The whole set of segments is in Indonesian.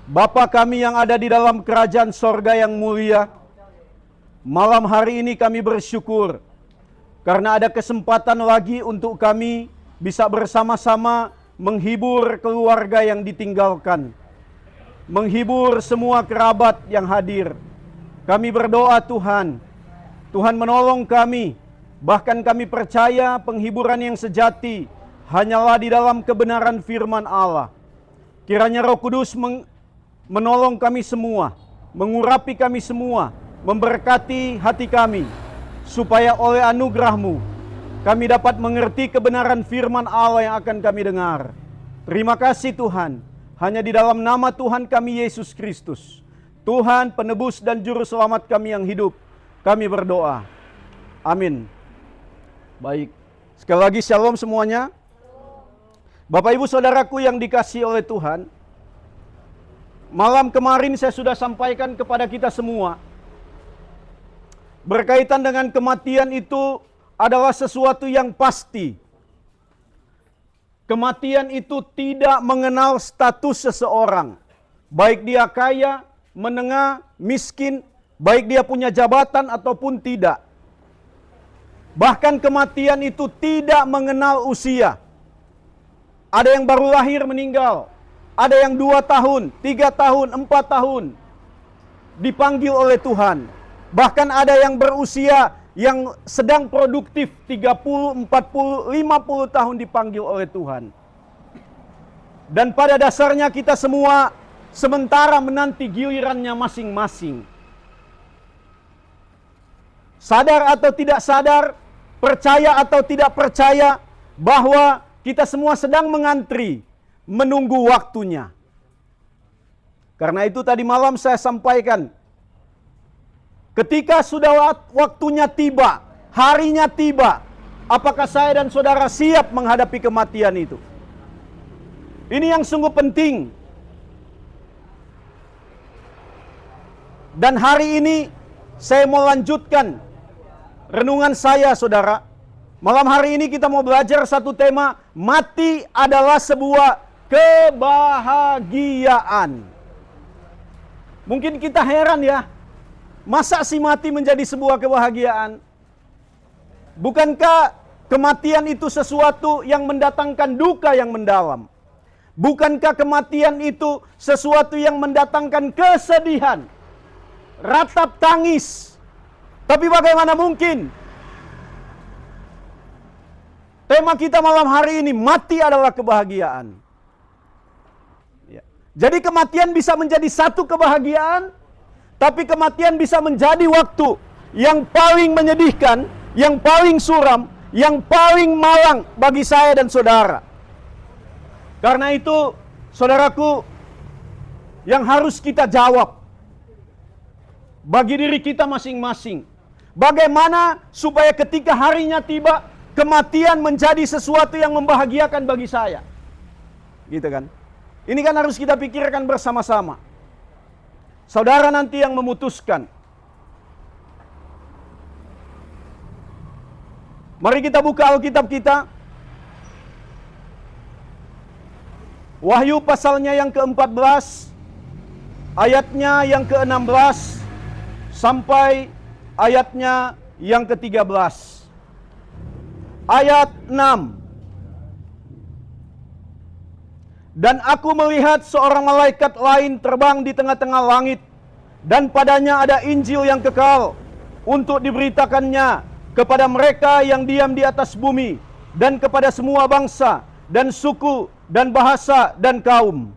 Bapa kami yang ada di dalam kerajaan sorga yang mulia, malam hari ini kami bersyukur karena ada kesempatan lagi untuk kami bisa bersama-sama menghibur keluarga yang ditinggalkan, menghibur semua kerabat yang hadir. Kami berdoa Tuhan, Tuhan menolong kami, bahkan kami percaya penghiburan yang sejati hanyalah di dalam kebenaran firman Allah. Kiranya Roh Kudus menolong kami semua, mengurapi kami semua, memberkati hati kami, supaya oleh anugerah-Mu kami dapat mengerti kebenaran firman Allah yang akan kami dengar. Terima kasih Tuhan, hanya di dalam nama Tuhan kami Yesus Kristus, Tuhan penebus dan juru selamat kami yang hidup, kami berdoa. Amin. Baik, sekali lagi shalom semuanya. Bapak Ibu Saudaraku yang dikasihi oleh Tuhan, malam kemarin saya sudah sampaikan kepada kita semua, berkaitan dengan kematian itu adalah sesuatu yang pasti. Kematian itu tidak mengenal status seseorang, baik dia kaya, menengah, miskin, baik dia punya jabatan ataupun tidak. Bahkan kematian itu tidak mengenal usia. Ada yang baru lahir meninggal, ada yang 2 tahun, 3 tahun, 4 tahun dipanggil oleh Tuhan. Bahkan ada yang berusia yang sedang produktif 30, 40, 50 tahun dipanggil oleh Tuhan. Dan pada dasarnya kita semua sementara menanti gilirannya masing-masing. Sadar atau tidak sadar, percaya atau tidak percaya, bahwa kita semua sedang mengantri menunggu waktunya. Karena itu tadi malam saya sampaikan, ketika sudah waktunya tiba, harinya tiba, apakah saya dan saudara siap menghadapi kematian itu? Ini yang sungguh penting. Dan hari ini saya mau lanjutkan renungan saya, saudara. Malam hari ini kita mau belajar satu tema, mati adalah sebuah kebahagiaan. Mungkin kita heran ya, masa sih mati menjadi sebuah kebahagiaan? Bukankah kematian itu sesuatu yang mendatangkan duka yang mendalam? Bukankah kematian itu sesuatu yang mendatangkan kesedihan, ratap tangis? Tapi bagaimana mungkin? Tema kita malam hari ini, mati adalah kebahagiaan. Ya. Jadi kematian bisa menjadi satu kebahagiaan, tapi kematian bisa menjadi waktu yang paling menyedihkan, yang paling suram, yang paling malang bagi saya dan saudara. Karena itu, saudaraku, yang harus kita jawab bagi diri kita masing-masing, bagaimana supaya ketika harinya tiba, kematian menjadi sesuatu yang membahagiakan bagi saya. Gitu kan? Ini kan harus kita pikirkan bersama-sama. Saudara nanti yang memutuskan. Mari kita buka Alkitab kita. Wahyu pasalnya yang ke-14, ayatnya yang ke-16, sampai ayatnya yang ke-13. Ayat 6. Dan aku melihat seorang malaikat lain terbang di tengah-tengah langit, dan padanya ada Injil yang kekal untuk diberitakannya kepada mereka yang diam di atas bumi, dan kepada semua bangsa, dan suku, dan bahasa, dan kaum.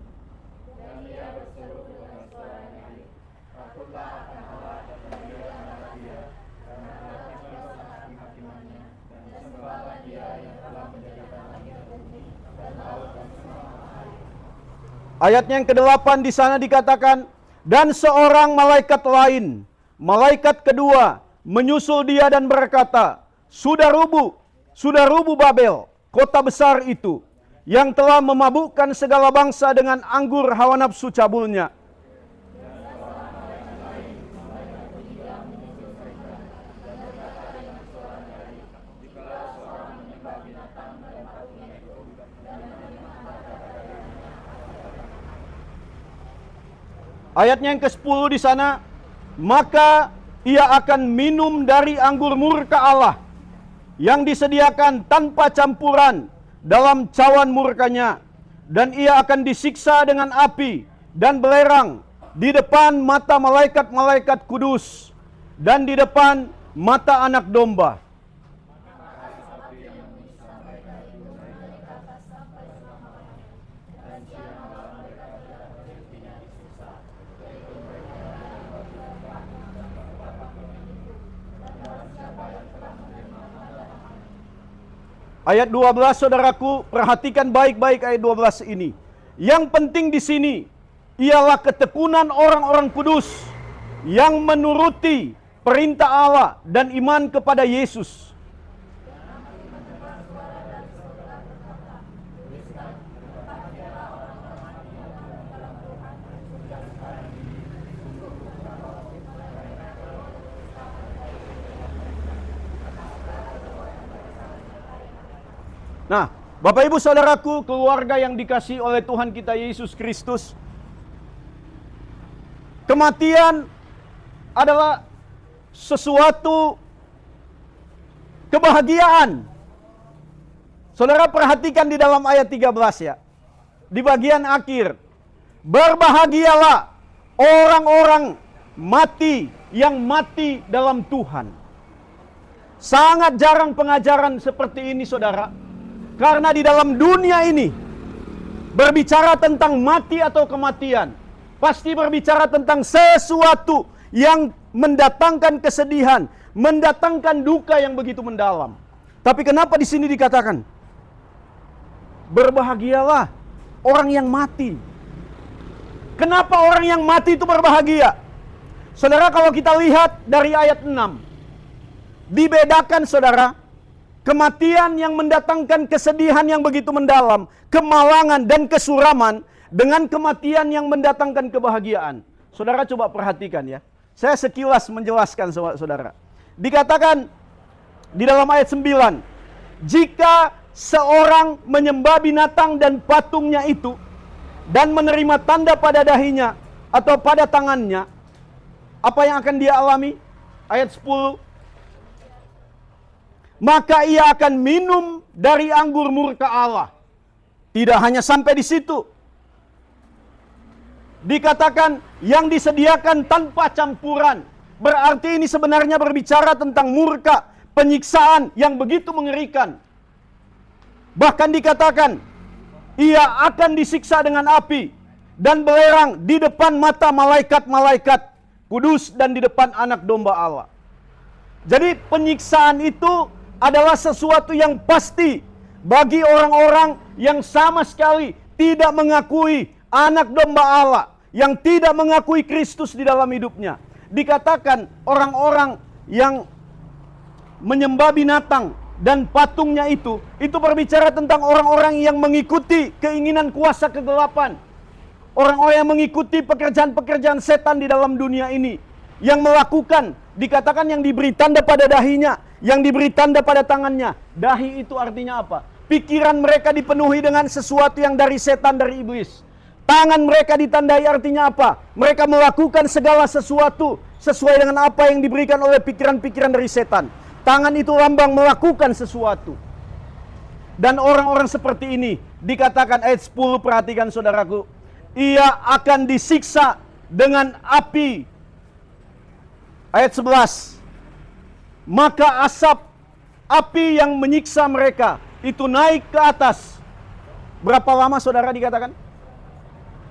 Ayatnya yang ke-8 di sana dikatakan, dan seorang malaikat lain, malaikat kedua, menyusul dia dan berkata, sudah rubuh Babel, kota besar itu, yang telah memabukkan segala bangsa dengan anggur hawa nafsu cabulnya. Ayatnya yang ke-10 di sana, maka ia akan minum dari anggur murka Allah yang disediakan tanpa campuran dalam cawan murkanya, dan ia akan disiksa dengan api dan belerang di depan mata malaikat-malaikat kudus dan di depan mata anak domba. Ayat 12, saudaraku, perhatikan baik-baik ayat 12 ini. Yang penting di sini ialah ketekunan orang-orang kudus yang menuruti perintah Allah dan iman kepada Yesus. Nah, Bapak Ibu Saudaraku, keluarga yang dikasihi oleh Tuhan kita Yesus Kristus, kematian adalah sesuatu kebahagiaan. Saudara perhatikan di dalam ayat 13 ya. Di bagian akhir, berbahagialah orang-orang mati yang mati dalam Tuhan. Sangat jarang pengajaran seperti ini, saudara. Karena di dalam dunia ini berbicara tentang mati atau kematian, pasti berbicara tentang sesuatu yang mendatangkan kesedihan, mendatangkan duka yang begitu mendalam. Tapi kenapa di sini dikatakan berbahagialah orang yang mati? Kenapa orang yang mati itu berbahagia? Saudara, kalau kita lihat dari ayat 6, dibedakan, saudara, kematian yang mendatangkan kesedihan yang begitu mendalam, kemalangan dan kesuraman, dengan kematian yang mendatangkan kebahagiaan. Saudara coba perhatikan ya. Saya sekilas menjelaskan, saudara. Dikatakan di dalam ayat 9, jika seorang menyembah binatang dan patungnya itu, dan menerima tanda pada dahinya atau pada tangannya, apa yang akan dia alami? Ayat 10, maka ia akan minum dari anggur murka Allah. Tidak hanya sampai di situ. Dikatakan yang disediakan tanpa campuran. Berarti ini sebenarnya berbicara tentang murka, penyiksaan yang begitu mengerikan. Bahkan dikatakan ia akan disiksa dengan api dan belerang di depan mata malaikat-malaikat kudus dan di depan anak domba Allah. Jadi penyiksaan itu adalah sesuatu yang pasti bagi orang-orang yang sama sekali tidak mengakui anak domba Allah, yang tidak mengakui Kristus di dalam hidupnya. Dikatakan orang-orang yang menyembah binatang dan patungnya itu berbicara tentang orang-orang yang mengikuti keinginan kuasa kegelapan. Orang-orang yang mengikuti pekerjaan-pekerjaan setan di dalam dunia ini. Yang melakukan, dikatakan yang diberi tanda pada dahinya, yang diberi tanda pada tangannya. Dahi itu artinya apa? Pikiran mereka dipenuhi dengan sesuatu yang dari setan, dari iblis. Tangan mereka ditandai artinya apa? Mereka melakukan segala sesuatu sesuai dengan apa yang diberikan oleh pikiran-pikiran dari setan. Tangan itu lambang melakukan sesuatu. Dan orang-orang seperti ini, dikatakan ayat 10, perhatikan saudaraku, ia akan disiksa dengan api. Ayat 11, maka asap api yang menyiksa mereka itu naik ke atas. Berapa lama, saudara, dikatakan?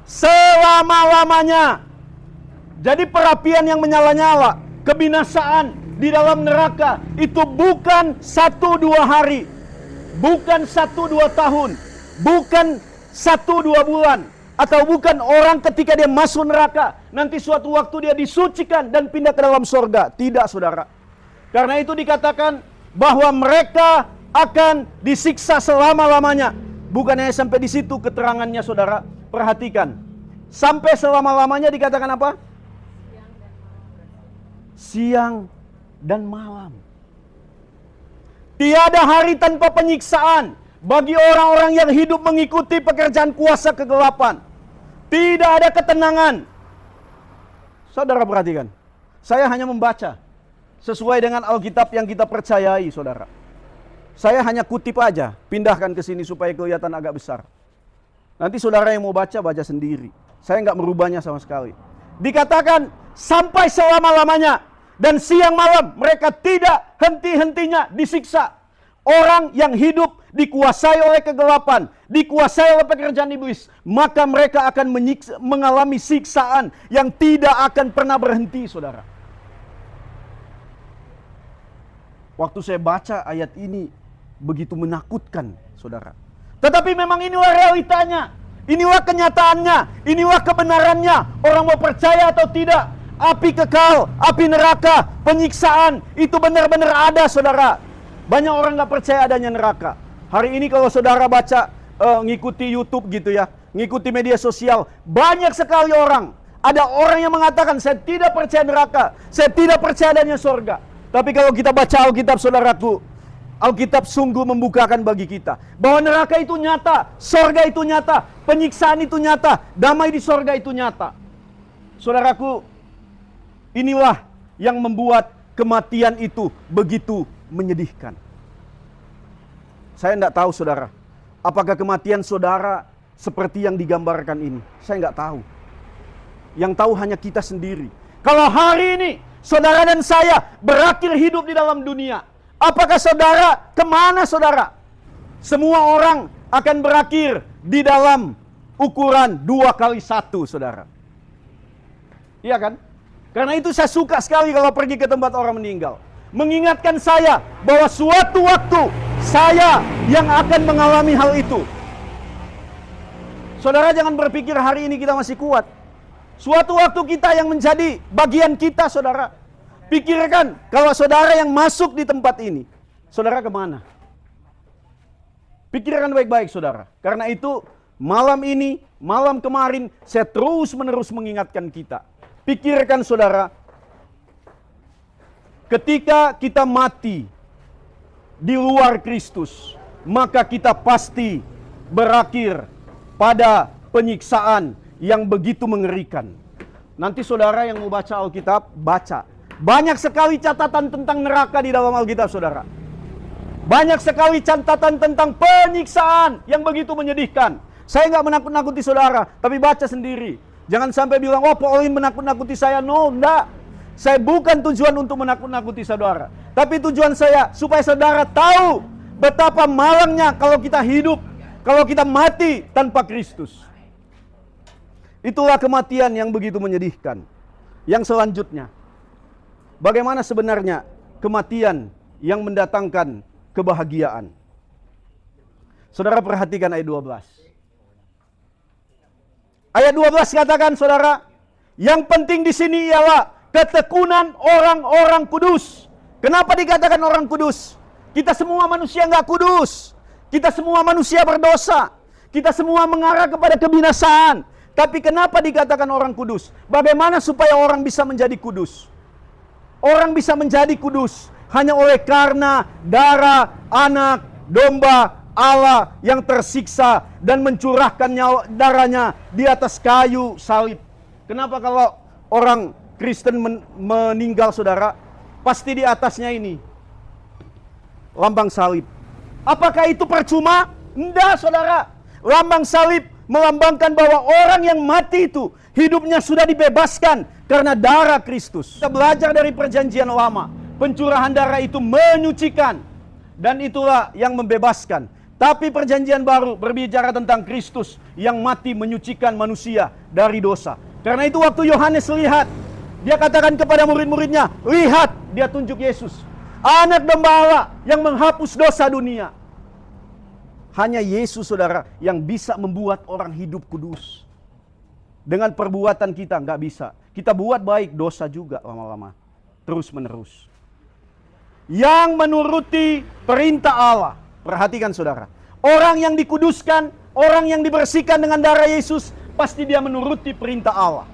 Selama-lamanya. Jadi perapian yang menyala-nyala, kebinasaan di dalam neraka itu bukan 1-2 hari, bukan 1-2 tahun, bukan 1-2 bulan, atau bukan orang ketika dia masuk neraka nanti suatu waktu dia disucikan dan pindah ke dalam sorga. Tidak, saudara. Karena itu dikatakan bahwa mereka akan disiksa selama-lamanya. Bukan hanya sampai di situ keterangannya, saudara. Perhatikan. Sampai selama-lamanya dikatakan apa? Siang dan malam. Tiada hari tanpa penyiksaan bagi orang-orang yang hidup mengikuti pekerjaan kuasa kegelapan. Tidak ada ketenangan. Saudara perhatikan. Saya hanya membaca sesuai dengan Alkitab yang kita percayai, saudara. Saya hanya kutip aja, pindahkan ke sini supaya kelihatan agak besar. Nanti saudara yang mau baca, baca sendiri. Saya nggak merubahnya sama sekali. Dikatakan sampai selama-lamanya dan siang malam mereka tidak henti-hentinya disiksa. Orang yang hidup dikuasai oleh kegelapan, dikuasai oleh pekerjaan iblis, maka mereka akan mengalami siksaan yang tidak akan pernah berhenti, saudara. Waktu saya baca ayat ini, begitu menakutkan, saudara. Tetapi memang inilah realitanya, inilah kenyataannya, inilah kebenarannya. Orang mau percaya atau tidak, api kekal, api neraka, penyiksaan, itu benar-benar ada, saudara. Banyak orang nggak percaya adanya neraka. Hari ini kalau saudara baca, ngikuti YouTube gitu ya, ngikuti media sosial, banyak sekali orang. Ada orang yang mengatakan, saya tidak percaya neraka, saya tidak percaya adanya surga. Tapi kalau kita baca Alkitab, saudaraku, Alkitab sungguh membukakan bagi kita bahwa neraka itu nyata, surga itu nyata, penyiksaan itu nyata, damai di surga itu nyata. Saudaraku, inilah yang membuat kematian itu begitu menyedihkan. Saya tidak tahu, saudara, apakah kematian saudara seperti yang digambarkan ini. Saya nggak tahu. Yang tahu hanya kita sendiri. Kalau hari ini saudara dan saya berakhir hidup di dalam dunia, apakah saudara kemana, saudara? Semua orang akan berakhir di dalam ukuran 2x1, saudara. Iya kan? Karena itu saya suka sekali kalau pergi ke tempat orang meninggal. Mengingatkan saya bahwa suatu waktu saya yang akan mengalami hal itu. Saudara jangan berpikir hari ini kita masih kuat. Suatu waktu kita yang menjadi bagian kita, saudara. Pikirkan kalau saudara yang masuk di tempat ini, saudara kemana? Pikirkan baik-baik, saudara. Karena itu malam ini, malam kemarin saya terus-menerus mengingatkan kita. Pikirkan, saudara, ketika kita mati di luar Kristus, maka kita pasti berakhir pada penyiksaan yang begitu mengerikan. Nanti saudara yang mau baca Alkitab, baca. Banyak sekali catatan tentang neraka di dalam Alkitab, saudara. Banyak sekali catatan tentang penyiksaan yang begitu menyedihkan. Saya nggak menakut-nakuti saudara, tapi baca sendiri. Jangan sampai bilang, wah Pak Olin menakut-nakuti saya. No, enggak. Saya bukan tujuan untuk menakut-nakuti saudara. Tapi tujuan saya supaya saudara tahu betapa malangnya kalau kita hidup, kalau kita mati tanpa Kristus. Itulah kematian yang begitu menyedihkan. Yang selanjutnya, bagaimana sebenarnya kematian yang mendatangkan kebahagiaan? Saudara perhatikan ayat 12. Ayat 12 katakan, saudara, yang penting di sini ialah ketekunan orang-orang kudus. Kenapa dikatakan orang kudus? Kita semua manusia nggak kudus. Kita semua manusia berdosa. Kita semua mengarah kepada kebinasaan. Tapi kenapa dikatakan orang kudus? Bagaimana supaya orang bisa menjadi kudus? Orang bisa menjadi kudus hanya oleh karena darah anak domba Allah yang tersiksa dan mencurahkan darahnya di atas kayu salib. Kenapa kalau orang Kristen meninggal, saudara, pasti di atasnya ini lambang salib. Apakah itu percuma? Enggak, saudara. Lambang salib melambangkan bahwa orang yang mati itu hidupnya sudah dibebaskan karena darah Kristus. Kita belajar dari perjanjian lama, pencurahan darah itu menyucikan dan itulah yang membebaskan. Tapi perjanjian baru berbicara tentang Kristus yang mati menyucikan manusia dari dosa. Karena itu waktu Yohanes lihat, dia katakan kepada murid-muridnya, lihat, dia tunjuk Yesus, anak domba Allah yang menghapus dosa dunia. Hanya Yesus, saudara, yang bisa membuat orang hidup kudus. Dengan perbuatan kita nggak bisa. Kita buat baik, dosa juga lama-lama. Terus menerus. Yang menuruti perintah Allah. Perhatikan, saudara. Orang yang dikuduskan, orang yang dibersihkan dengan darah Yesus, pasti dia menuruti perintah Allah.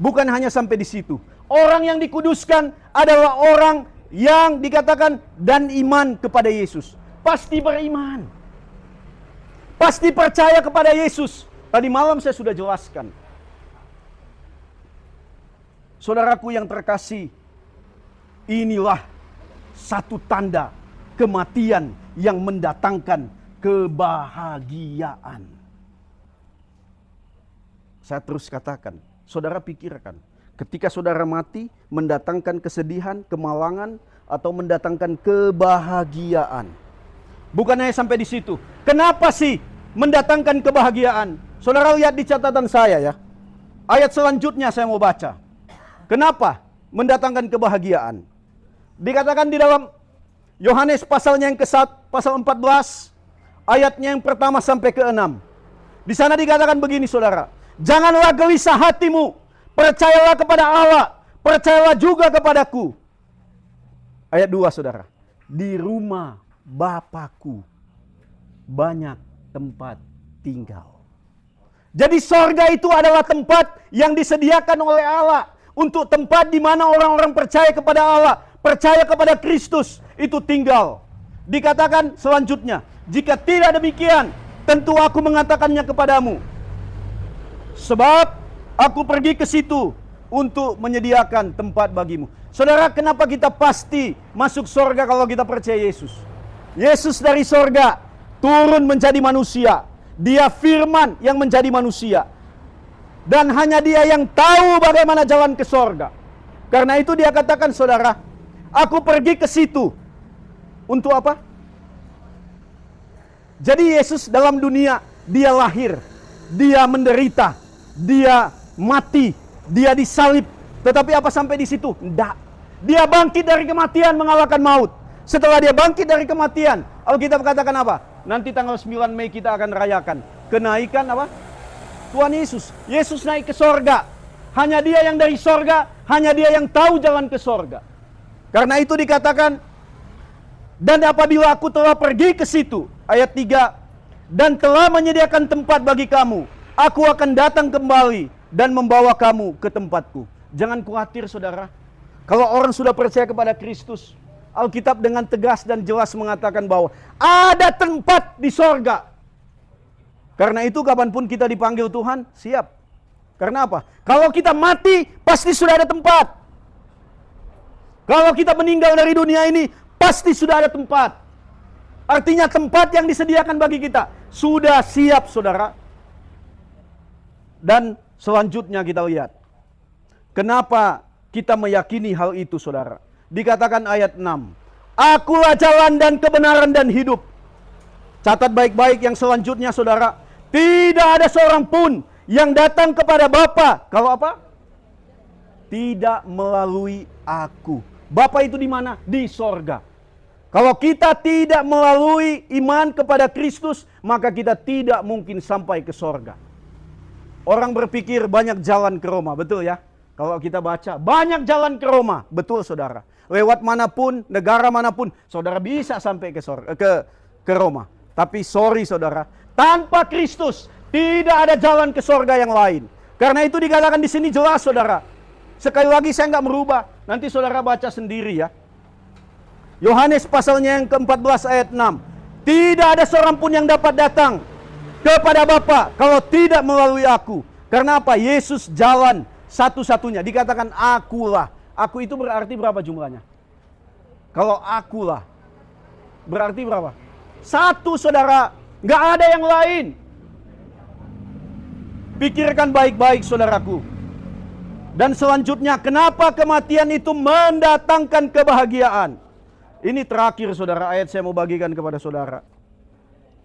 Bukan hanya sampai di situ. Orang yang dikuduskan adalah orang yang dikatakan dan iman kepada Yesus. Pasti beriman. Pasti percaya kepada Yesus. Tadi malam saya sudah jelaskan. Saudaraku yang terkasih, inilah satu tanda kematian yang mendatangkan kebahagiaan. Saya terus katakan, saudara pikirkan, ketika saudara mati mendatangkan kesedihan, kemalangan, atau mendatangkan kebahagiaan. Bukan hanya sampai di situ. Kenapa sih mendatangkan kebahagiaan? Saudara lihat di catatan saya ya. Ayat selanjutnya saya mau baca. Kenapa mendatangkan kebahagiaan? Dikatakan di dalam Yohanes pasalnya yang pasal 14, ayatnya yang pertama sampai ke-6. Di sana dikatakan begini saudara. Janganlah gelisah hatimu, percayalah kepada Allah, percayalah juga kepadaku. Ayat 2 saudara. Di rumah Bapakku banyak tempat tinggal. Jadi sorga itu adalah tempat yang disediakan oleh Allah. Untuk tempat di mana orang-orang percaya kepada Allah, percaya kepada Kristus, itu tinggal. Dikatakan selanjutnya, jika tidak demikian, tentu aku mengatakannya kepadamu. Sebab aku pergi ke situ untuk menyediakan tempat bagimu. Saudara, kenapa kita pasti masuk sorga kalau kita percaya Yesus? Yesus dari sorga turun menjadi manusia. Dia firman yang menjadi manusia. Dan hanya dia yang tahu bagaimana jalan ke sorga. Karena itu dia katakan saudara, aku pergi ke situ. Untuk apa? Jadi Yesus dalam dunia, dia lahir, dia menderita, dia mati, dia disalib. Tetapi apa sampai di situ? Tidak. Dia bangkit dari kematian mengalahkan maut. Setelah dia bangkit dari kematian, Alkitab katakan apa? Nanti tanggal 9 Mei kita akan rayakan kenaikan apa? Tuhan Yesus. Yesus naik ke sorga. Hanya dia yang dari sorga, hanya dia yang tahu jalan ke sorga. Karena itu dikatakan, dan apabila aku telah pergi ke situ, ayat 3, dan telah menyediakan tempat bagi kamu, aku akan datang kembali dan membawa kamu ke tempatku. Jangan khawatir saudara. Kalau orang sudah percaya kepada Kristus, Alkitab dengan tegas dan jelas mengatakan bahwa ada tempat di sorga. Karena itu kapanpun kita dipanggil Tuhan, siap. Karena apa? Kalau kita mati, pasti sudah ada tempat. Kalau kita meninggal dari dunia ini, pasti sudah ada tempat. Artinya tempat yang disediakan bagi kita sudah siap saudara. Dan selanjutnya kita lihat. Kenapa kita meyakini hal itu saudara? Dikatakan ayat 6. Akulah jalan dan kebenaran dan hidup. Catat baik-baik yang selanjutnya saudara. Tidak ada seorang pun yang datang kepada Bapa. Kalau apa? Tidak melalui aku. Bapa itu di mana? Di sorga. Kalau kita tidak melalui iman kepada Kristus, maka kita tidak mungkin sampai ke sorga. Orang berpikir banyak jalan ke Roma, betul ya? Kalau kita baca, banyak jalan ke Roma, betul saudara. Lewat manapun, negara manapun, saudara bisa sampai ke Roma. Tapi sorry saudara, tanpa Kristus tidak ada jalan ke sorga yang lain. Karena itu dikatakan di sini jelas saudara. Sekali lagi saya nggak merubah, nanti saudara baca sendiri ya. Yohanes pasalnya yang ke-14 ayat 6. Tidak ada seorang pun yang dapat datang kepada Bapa kalau tidak melalui aku. Karena apa? Yesus jalan satu-satunya. Dikatakan akulah. Aku itu berarti berapa jumlahnya? Kalau akulah berarti berapa? Satu saudara. Nggak ada yang lain. Pikirkan baik-baik saudaraku. Dan selanjutnya, kenapa kematian itu mendatangkan kebahagiaan? Ini terakhir saudara, ayat saya mau bagikan kepada saudara.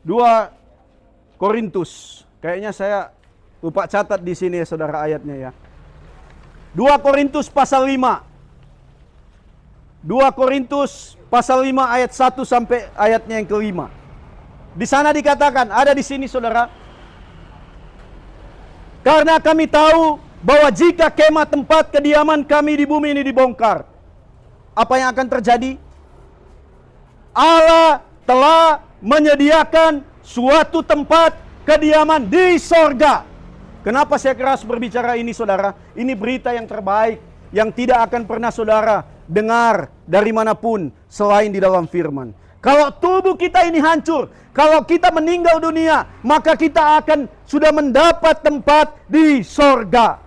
2 Korintus. Kayaknya saya lupa catat di sini ya saudara ayatnya ya. 2 Korintus pasal 5. 2 Korintus pasal 5 ayat 1 sampai ayatnya yang ke-5. Di sana dikatakan, ada di sini saudara. Karena kami tahu bahwa jika kemah tempat kediaman kami di bumi ini dibongkar, apa yang akan terjadi? Allah telah menyediakan suatu tempat kediaman di sorga. Kenapa saya keras berbicara ini saudara? Ini berita yang terbaik yang tidak akan pernah saudara dengar dari manapun selain di dalam firman. Kalau tubuh kita ini hancur, kalau kita meninggal dunia, maka kita akan sudah mendapat tempat di sorga.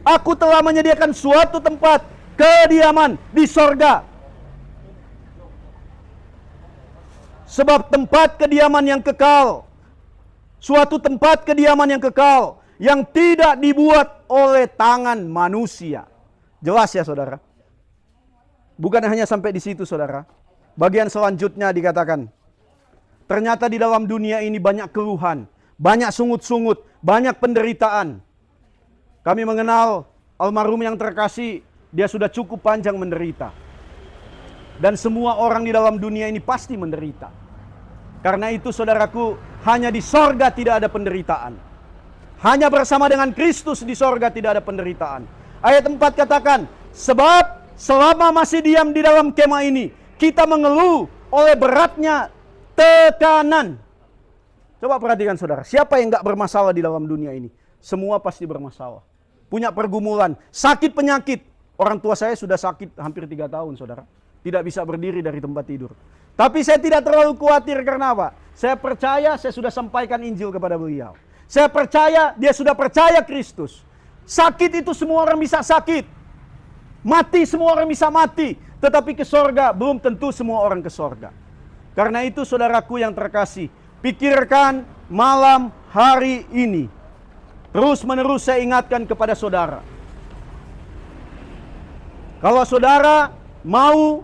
Aku telah menyediakan suatu tempat kediaman di sorga. Sebab tempat kediaman yang kekal, suatu tempat kediaman yang kekal, yang tidak dibuat oleh tangan manusia. Jelas ya saudara? Bukan hanya sampai di situ saudara. Bagian selanjutnya dikatakan, ternyata di dalam dunia ini banyak keluhan, banyak sungut-sungut, banyak penderitaan. Kami mengenal almarhum yang terkasih, dia sudah cukup panjang menderita. Dan semua orang di dalam dunia ini pasti menderita. Karena itu saudaraku, hanya di sorga tidak ada penderitaan. Hanya bersama dengan Kristus di sorga tidak ada penderitaan. Ayat 4 katakan, sebab selama masih diam di dalam kemah ini, kita mengeluh oleh beratnya tekanan. Coba perhatikan saudara, siapa yang gak bermasalah di dalam dunia ini? Semua pasti bermasalah. Punya pergumulan, sakit penyakit. Orang tua saya sudah sakit hampir 3 tahun saudara. Tidak bisa berdiri dari tempat tidur. Tapi saya tidak terlalu khawatir karena apa? Saya percaya saya sudah sampaikan Injil kepada beliau. Saya percaya dia sudah percaya Kristus. Sakit itu semua orang bisa sakit. Mati semua orang bisa mati. Tetapi ke sorga belum tentu semua orang ke sorga. Karena itu saudaraku yang terkasih, pikirkan malam hari ini. Terus menerus saya ingatkan kepada saudara. Kalau saudara mau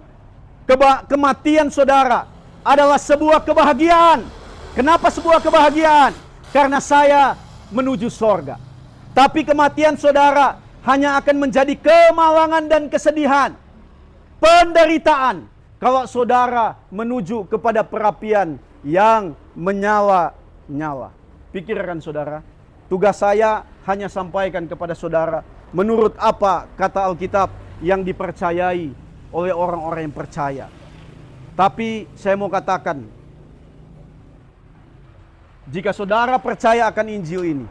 kematian saudara adalah sebuah kebahagiaan. Kenapa sebuah kebahagiaan? Karena saya menuju sorga. Tapi kematian saudara hanya akan menjadi kemalangan dan kesedihan, penderitaan, kalau saudara menuju kepada perapian yang menyala-nyala. Pikirkan saudara, tugas saya hanya sampaikan kepada saudara menurut apa kata Alkitab yang dipercayai oleh orang-orang yang percaya. Tapi saya mau katakan, jika saudara percaya akan Injil ini,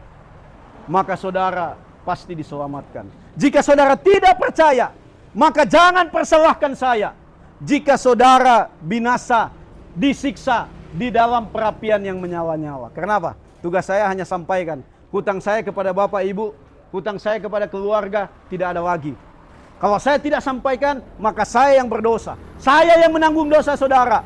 maka saudara pasti diselamatkan. Jika saudara tidak percaya, maka jangan persalahkan saya. Jika saudara binasa, disiksa di dalam perapian yang menyala-nyala. Kenapa? Tugas saya hanya sampaikan, hutang saya kepada Bapak Ibu, hutang saya kepada keluarga tidak ada lagi. Kalau saya tidak sampaikan, maka saya yang berdosa. Saya yang menanggung dosa saudara.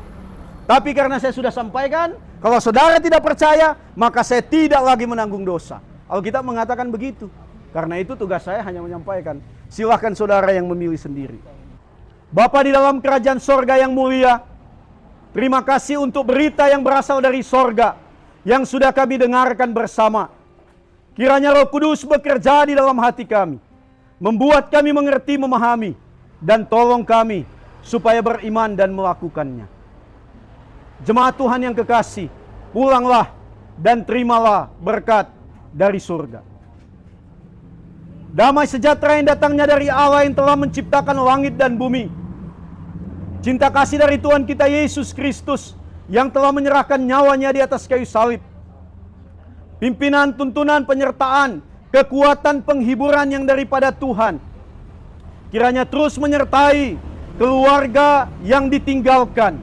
Tapi karena saya sudah sampaikan, kalau saudara tidak percaya, maka saya tidak lagi menanggung dosa. Alkitab mengatakan begitu. Karena itu tugas saya hanya menyampaikan. Silahkan saudara yang memilih sendiri. Bapa di dalam kerajaan sorga yang mulia, terima kasih untuk berita yang berasal dari sorga, yang sudah kami dengarkan bersama. Kiranya Roh Kudus bekerja di dalam hati kami, membuat kami mengerti, memahami, dan tolong kami supaya beriman dan melakukannya. Jemaat Tuhan yang kekasih, pulanglah dan terimalah berkat dari surga. Damai sejahtera yang datangnya dari Allah yang telah menciptakan langit dan bumi. Cinta kasih dari Tuhan kita Yesus Kristus yang telah menyerahkan nyawanya di atas kayu salib. Pimpinan, tuntunan, penyertaan, kekuatan, penghiburan yang daripada Tuhan. Kiranya terus menyertai keluarga yang ditinggalkan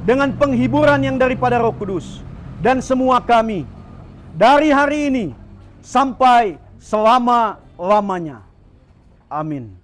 dengan penghiburan yang daripada Roh Kudus. Dan semua kami dari hari ini sampai selama-lamanya. Amin.